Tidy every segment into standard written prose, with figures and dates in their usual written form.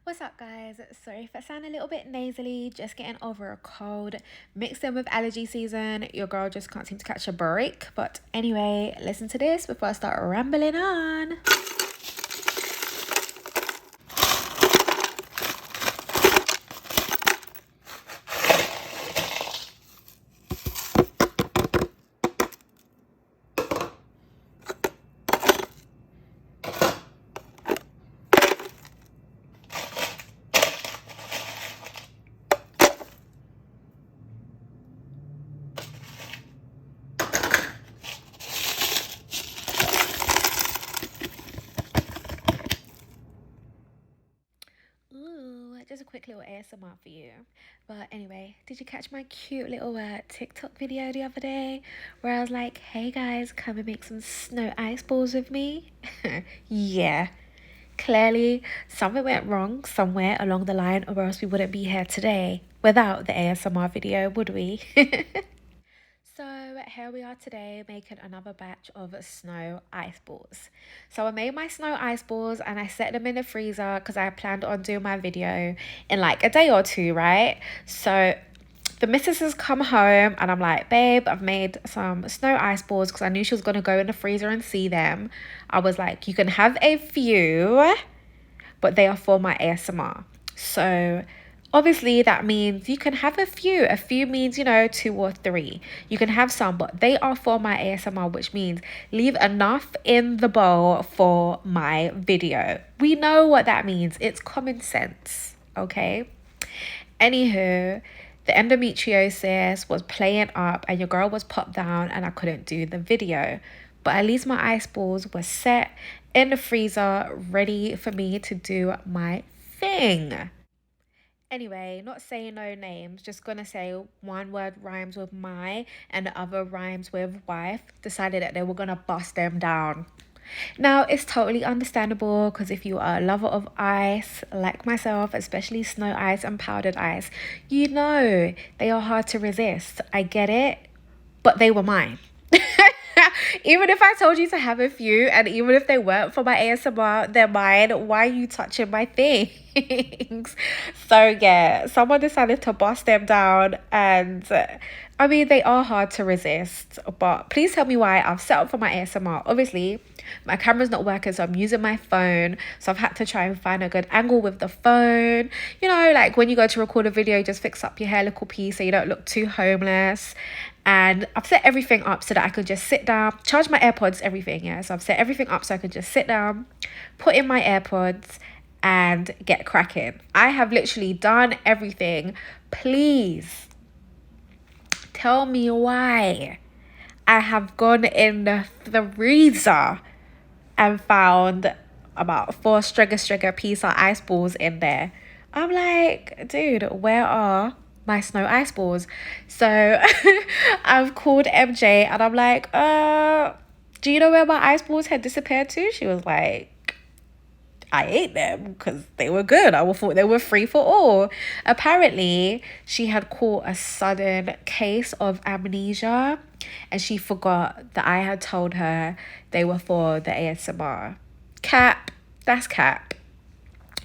What's up, guys? Sorry if I sound a little bit nasally, just getting over a cold mixed in with allergy season. Your girl just can't seem to catch a break. But anyway, listen to this before I start rambling on. Ooh, just a quick little ASMR for you. But anyway, did you catch my cute little TikTok video the other day where I was like, hey guys, come and make some snow ice balls with me? Yeah, clearly something went wrong somewhere along the line, or else we wouldn't be here today without the ASMR video, would we? So here we are today making another batch of snow ice balls. So I made my snow ice balls and I set them in the freezer because I planned on doing my video in like a day or two, right? So the missus has come home and I'm like, babe, I've made some snow ice balls because I knew she was going to go in the freezer and see them. I was like, you can have a few, but they are for my ASMR. So obviously that means you can have a few. A few means, 2 or 3. You can have some, but they are for my ASMR, which means leave enough in the bowl for my video. We know what that means. It's common sense, okay? Anywho, the endometriosis was playing up and your girl was popped down and I couldn't do the video. But at least my ice balls were set in the freezer, ready for me to do my thing. Anyway, not saying no names, just gonna say one word rhymes with my and the other rhymes with wife. Decided that they were gonna bust them down. Now, it's totally understandable because if you are a lover of ice, like myself, especially snow ice and powdered ice, you know they are hard to resist. I get it, but they were mine. Even if I told you to have a few, and even if they weren't for my ASMR, they're mine. Why are you touching my things? So yeah, someone decided to bust them down, and I mean they are hard to resist. But please tell me why. I've set up for my ASMR. Obviously, my camera's not working, so I'm using my phone. So I've had to try and find a good angle with the phone. Like when you go to record a video, just fix up your hair a little piece so you don't look too homeless. And I've set everything up so that I could just sit down, charge my AirPods, everything, yeah. So I've set everything up so I could just sit down, put in my AirPods, and get cracking. I have literally done everything. Please tell me why I have gone in the freezer and found about 4 strigger piece of ice balls in there. I'm like, dude, where are my snow ice balls? So I've called MJ and I'm like, do you know where my ice balls had disappeared to? She was like, I ate them because they were good. I thought they were free for all. Apparently, she had caught a sudden case of amnesia and she forgot that I had told her they were for the ASMR. Cap, that's cap.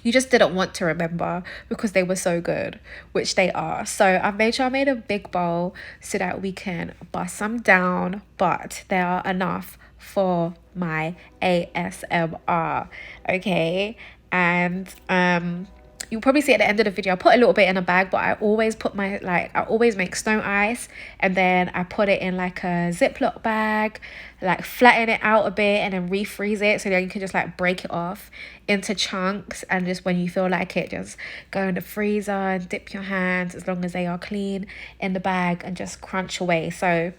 You just didn't want to remember because they were so good, which they are. So I've made sure I made a big bowl so that we can bust some down, but they are enough for my ASMR, okay? And you'll probably see at the end of the video I put a little bit in a bag, but I always put I always make snow ice and then I put it in like a Ziploc bag, like flatten it out a bit and then refreeze it so that you can just like break it off into chunks, and just when you feel like it, just go in the freezer and dip your hands, as long as they are clean, in the bag and just crunch away. So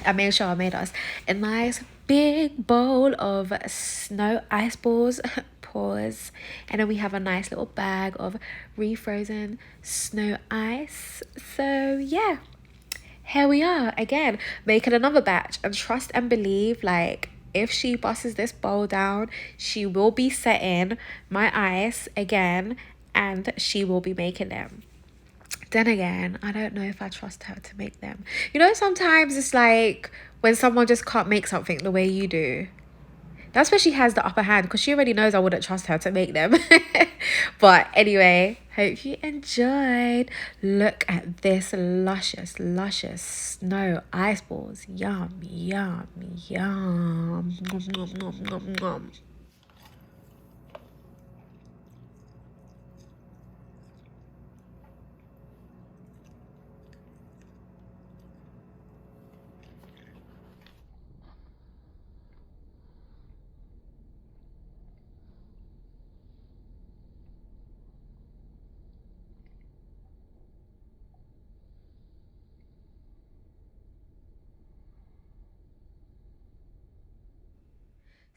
I made sure I made us a nice big bowl of snow ice balls. Pause. And then we have a nice little bag of refrozen snow ice. So yeah, here we are again, making another batch. And trust and believe, like, if she busts this bowl down, she will be setting my ice again and she will be making them. Then again, I don't know if I trust her to make them. Sometimes it's like when someone just can't make something the way you do. That's where she has the upper hand, because she already knows I wouldn't trust her to make them. But anyway, hope you enjoyed. Look at this luscious, luscious snow ice balls. Yum, yum, yum. Nom, nom, nom, nom, nom.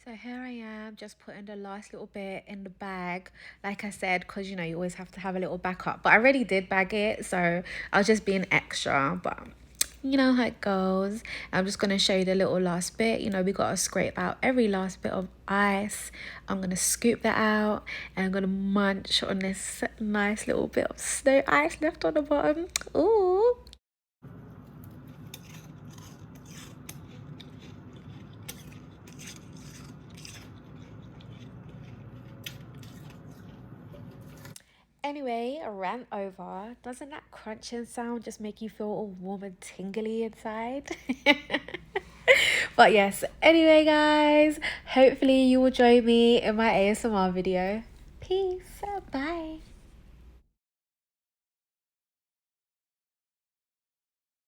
So here I am, just putting the last little bit in the bag. Like I said, because you know, you always have to have a little backup. But I already did bag it, so I was just being extra. But you know how it goes. I'm just going to show you the little last bit. You know, we got to scrape out every last bit of ice. I'm going to scoop that out, and I'm going to munch on this nice little bit of snow ice left on the bottom. Ooh. Anyway, a rant over. Doesn't that crunching sound just make you feel all warm and tingly inside? But yes, anyway, guys, hopefully you will join me in my ASMR video. Peace. Bye.